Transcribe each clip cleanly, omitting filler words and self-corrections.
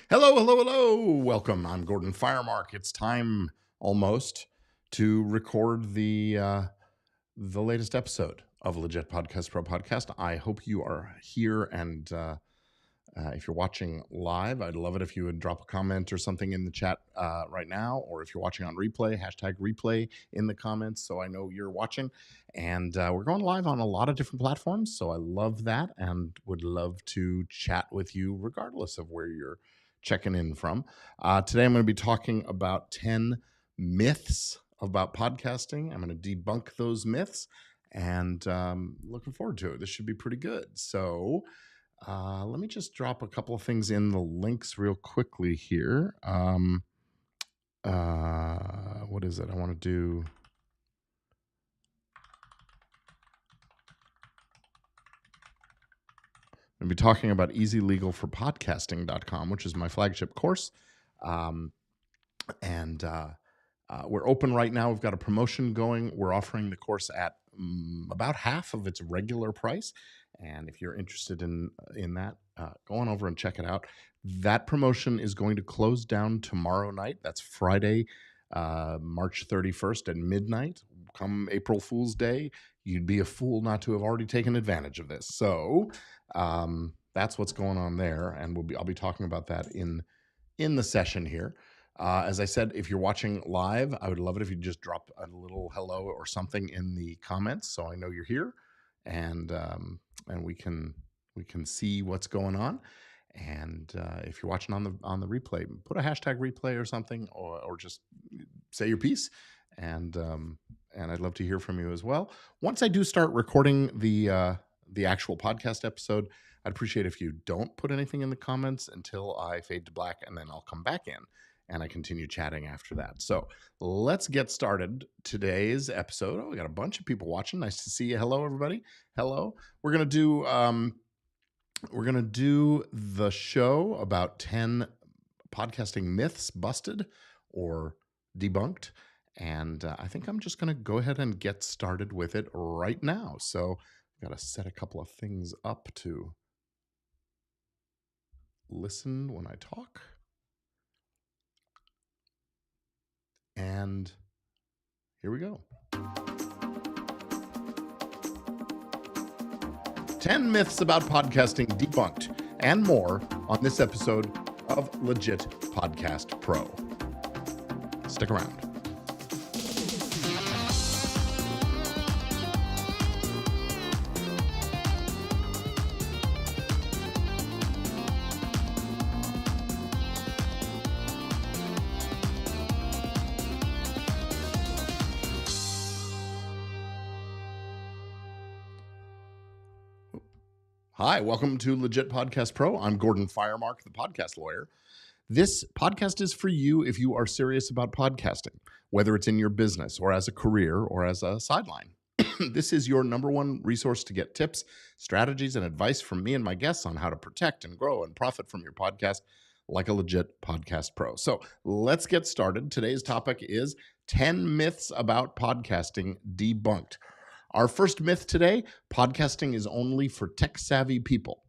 Hello, hello, hello. Welcome. I'm Gordon Firemark. It's time almost to record the latest episode of Legit Podcast Pro Podcast. I hope you are here, and if you're watching live, I'd love it if you would drop a comment or something in the chat right now, or if you're watching on replay, hashtag replay in the comments so I know you're watching. And we're going live on a lot of different platforms, so I love that and would love to chat with you regardless of where you're checking in from. Today I'm going to be talking about 10 myths about podcasting. I'm going to debunk those myths, and looking forward to it. This should be pretty good. So let me just drop a couple of things in the links real quickly here. What is it I want to do? I'm going to be talking about easylegalforpodcasting.com, which is my flagship course. And we're open right now. We've got a promotion going. We're offering the course at about half of its regular price. And if you're interested in that, go on over and check it out. That promotion is going to close down tomorrow night. That's Friday, March 31st at midnight. Come April Fool's Day, you'd be a fool not to have already taken advantage of this. So that's what's going on there, and I'll be talking about that in the session here. As I said, if you're watching live, I would love it if you just drop a little hello or something in the comments so I know you're here, and we can see what's going on. And if you're watching on the replay, put a hashtag replay or something, or just say your piece, and I'd love to hear from you as well. Once I do start recording the actual podcast episode, I'd appreciate if you don't put anything in the comments until I fade to black, and then I'll come back in and I continue chatting after that. So let's get started. Today's episode. Oh, we got a bunch of people watching. Nice to see you. Hello, everybody. Hello. We're gonna do the show about 10 podcasting myths busted or debunked, and I think I'm just gonna go ahead and get started with it right now. So I've got to set a couple of things up to listen when I talk. And here we go. 10 myths about podcasting debunked and more on this episode of Legit Podcast Pro. Stick around. Hi, welcome to Legit Podcast Pro. I'm Gordon Firemark, the podcast lawyer. This podcast is for you if you are serious about podcasting, whether it's in your business or as a career or as a sideline. This is your number one resource to get tips, strategies, and advice from me and my guests on how to protect and grow and profit from your podcast like a legit podcast pro. So let's get started. Today's topic is 10 myths about podcasting debunked. Our first myth today: podcasting is only for tech-savvy people.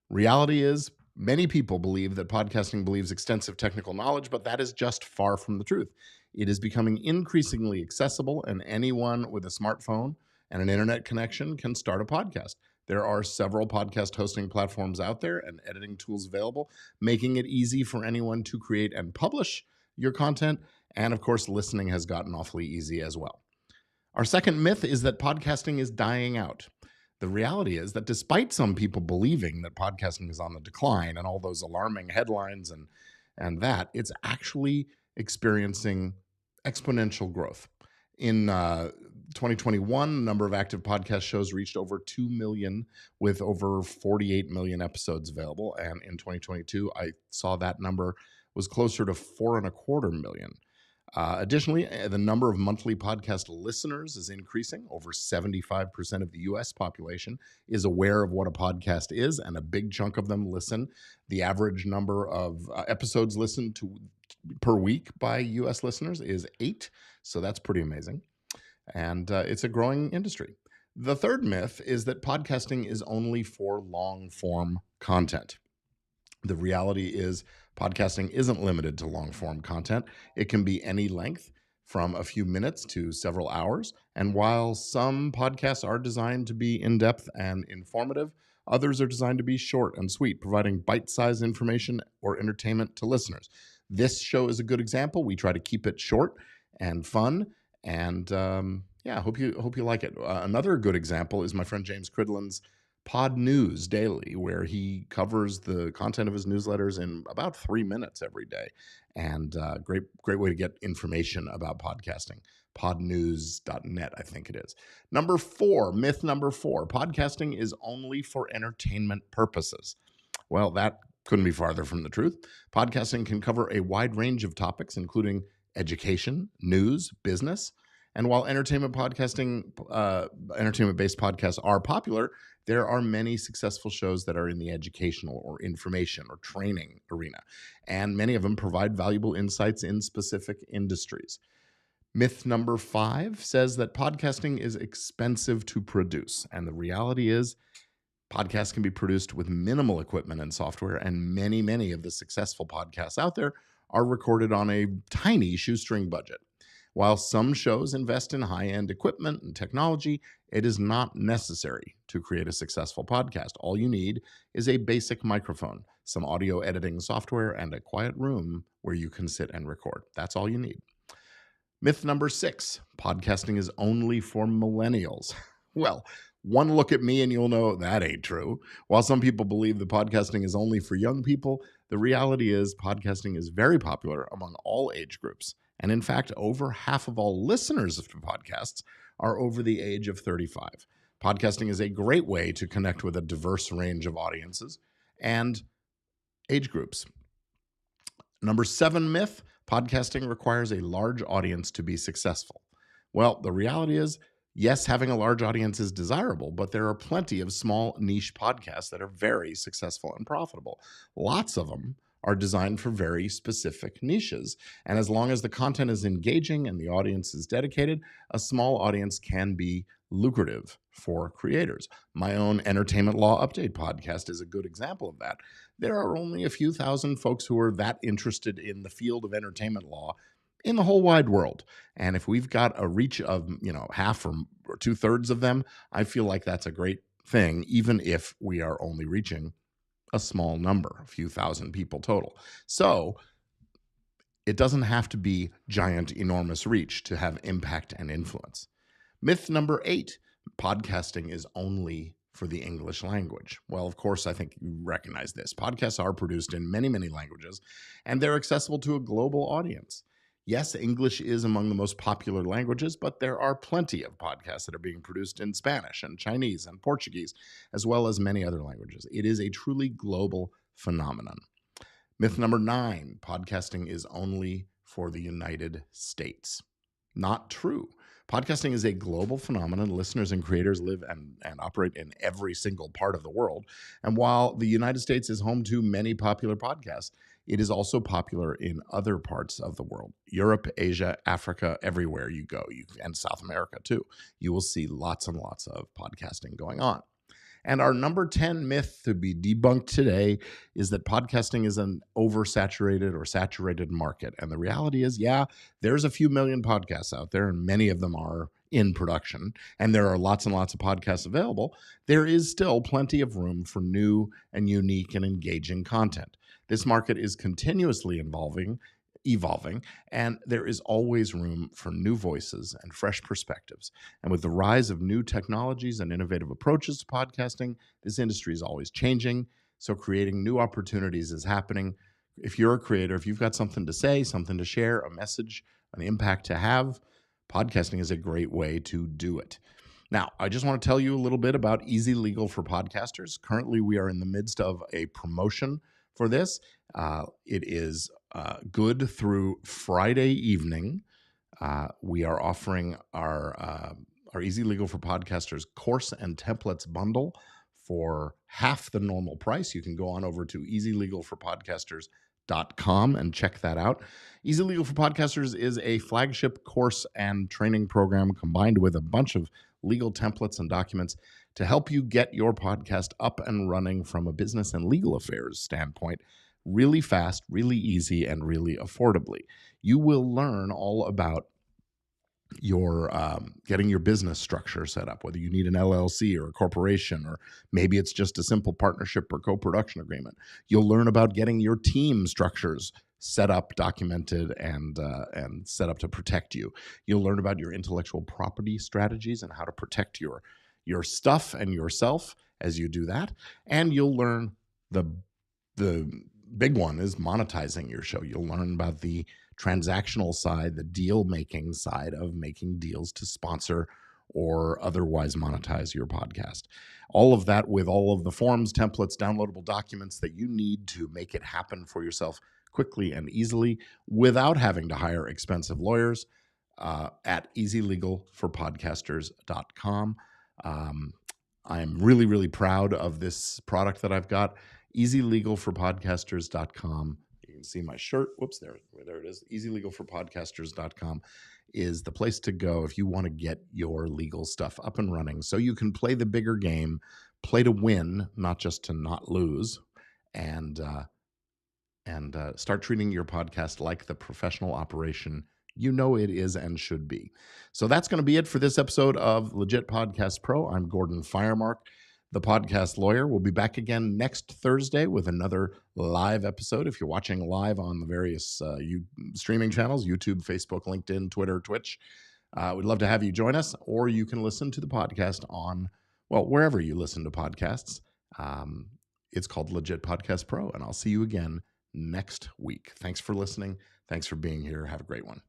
Reality is, many people believe that podcasting believes extensive technical knowledge, but that is just far from the truth. It is becoming increasingly accessible, and anyone with a smartphone and an internet connection can start a podcast. There are several podcast hosting platforms out there and editing tools available, making it easy for anyone to create and publish your content. And of course, listening has gotten awfully easy as well. Our second myth is that podcasting is dying out. The reality is that despite some people believing that podcasting is on the decline and all those alarming headlines and that, it's actually experiencing exponential growth. In 2021, the number of active podcast shows reached over 2 million with over 48 million episodes available. And in 2022, I saw that number was closer to 4.25 million. Additionally, the number of monthly podcast listeners is increasing. Over 75% of the U.S. population is aware of what a podcast is, and a big chunk of them listen. The average number of episodes listened to per week by U.S. listeners is 8, so that's pretty amazing. And it's a growing industry. The third myth is that podcasting is only for long-form content. The reality is podcasting isn't limited to long form content. It can be any length from a few minutes to several hours. And while some podcasts are designed to be in depth and informative, others are designed to be short and sweet, providing bite sized information or entertainment to listeners. This show is a good example. We try to keep it short and fun. And hope you like it. Another good example is my friend James Cridland's Pod News Daily, where he covers the content of his newsletters in about 3 minutes every day. And great way to get information about podcasting. Podnews.net, I think it is. Myth number 4, podcasting is only for entertainment purposes. Well, that couldn't be farther from the truth. Podcasting can cover a wide range of topics, including education, news, business. And while entertainment-based podcasts are popular, there are many successful shows that are in the educational or information or training arena, and many of them provide valuable insights in specific industries. Myth number 5 says that podcasting is expensive to produce, and the reality is podcasts can be produced with minimal equipment and software, and many of the successful podcasts out there are recorded on a tiny shoestring budget. While some shows invest in high-end equipment and technology, it is not necessary to create a successful podcast. All you need is a basic microphone, some audio editing software, and a quiet room where you can sit and record. That's all you need. Myth number 6, podcasting is only for millennials. Well, one look at me and you'll know that ain't true. While some people believe that podcasting is only for young people, the reality is podcasting is very popular among all age groups. And in fact, over half of all listeners of podcasts are over the age of 35. Podcasting is a great way to connect with a diverse range of audiences and age groups. Number 7 myth, podcasting requires a large audience to be successful. Well, the reality is, yes, having a large audience is desirable, but there are plenty of small niche podcasts that are very successful and profitable. Lots of them are designed for very specific niches. And as long as the content is engaging and the audience is dedicated, a small audience can be lucrative for creators. My own Entertainment Law Update podcast is a good example of that. There are only a few thousand folks who are that interested in the field of entertainment law in the whole wide world. And if we've got a reach of, half or 2/3 of them, I feel like that's a great thing, even if we are only reaching a small number, a few thousand people total. So it doesn't have to be giant, enormous reach to have impact and influence. Myth number 8, podcasting is only for the English language. Well, of course, I think you recognize this. Podcasts are produced in many languages, and they're accessible to a global audience. Yes, English is among the most popular languages, but there are plenty of podcasts that are being produced in Spanish and Chinese and Portuguese, as well as many other languages. It is a truly global phenomenon. Myth number 9, podcasting is only for the United States. Not true. Podcasting is a global phenomenon. Listeners and creators live and operate in every single part of the world. And while the United States is home to many popular podcasts, it is also popular in other parts of the world. Europe, Asia, Africa, everywhere you go, and South America too. You will see lots and lots of podcasting going on. And our number 10 myth to be debunked today is that podcasting is an oversaturated or saturated market. And the reality is, there's a few million podcasts out there, and many of them are in production, and there are lots and lots of podcasts available. There is still plenty of room for new and unique and engaging content. This market is continuously evolving, and there is always room for new voices and fresh perspectives. And with the rise of new technologies and innovative approaches to podcasting, this industry is always changing. So creating new opportunities is happening. If you're a creator, if you've got something to say, something to share, a message, an impact to have, podcasting is a great way to do it. Now, I just want to tell you a little bit about Easy Legal for Podcasters. Currently, we are in the midst of a promotion for this. It is good through Friday evening. We are offering our Easy Legal for Podcasters course and templates bundle for half the normal price. You can go on over to easylegalforpodcasters.com and check that out. Easy Legal for Podcasters is a flagship course and training program combined with a bunch of legal templates and documents to help you get your podcast up and running from a business and legal affairs standpoint really fast, really easy, and really affordably. You will learn all about your getting your business structure set up, whether you need an LLC or a corporation, or maybe it's just a simple partnership or co-production agreement. You'll learn about getting your team structures set up, documented, and set up to protect you. You'll learn about your intellectual property strategies and how to protect your stuff and yourself as you do that. And you'll learn the big one is monetizing your show. You'll learn about the transactional side, the deal making side of making deals to sponsor or otherwise monetize your podcast. All of that with all of the forms, templates, downloadable documents that you need to make it happen for yourself quickly and easily without having to hire expensive lawyers at easylegalforpodcasters.com. I'm really, really proud of this product that I've got. easylegalforpodcasters.com. You can see my shirt. Whoops, there it is. easylegalforpodcasters.com is the place to go if you want to get your legal stuff up and running so you can play the bigger game, play to win, not just to not lose, and start treating your podcast like the professional operation you know it is and should be. So that's going to be it for this episode of Legit Podcast Pro. I'm Gordon Firemark, the podcast lawyer. We'll be back again next Thursday with another live episode. If you're watching live on the various streaming channels, YouTube, Facebook, LinkedIn, Twitter, Twitch, we'd love to have you join us, or you can listen to the podcast on, well, wherever you listen to podcasts. It's called Legit Podcast Pro, and I'll see you again next week. Thanks for listening. Thanks for being here. Have a great one.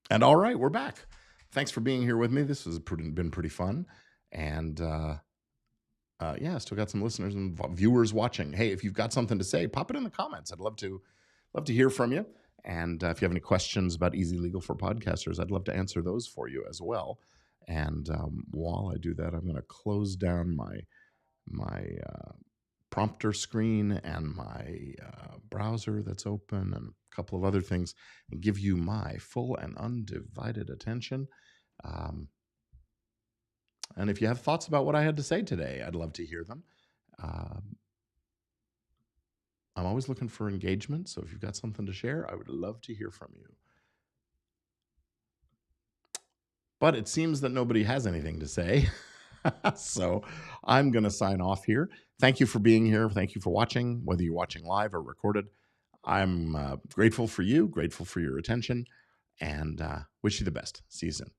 And all right, we're back. Thanks for being here with me. This has been pretty fun. And yeah, still got some listeners and viewers watching. Hey, if you've got something to say, pop it in the comments. I'd love to hear from you. And if you have any questions about Easy Legal for Podcasters, I'd love to answer those for you as well. And while I do that, I'm going to close down my prompter screen and my browser that's open and a couple of other things and give you my full and undivided attention. And if you have thoughts about what I had to say today, I'd love to hear them. I'm always looking for engagement, so if you've got something to share, I would love to hear from you. But it seems that nobody has anything to say. So I'm going to sign off here. Thank you for being here. Thank you for watching, whether you're watching live or recorded. I'm grateful for you, grateful for your attention, and wish you the best. See you soon.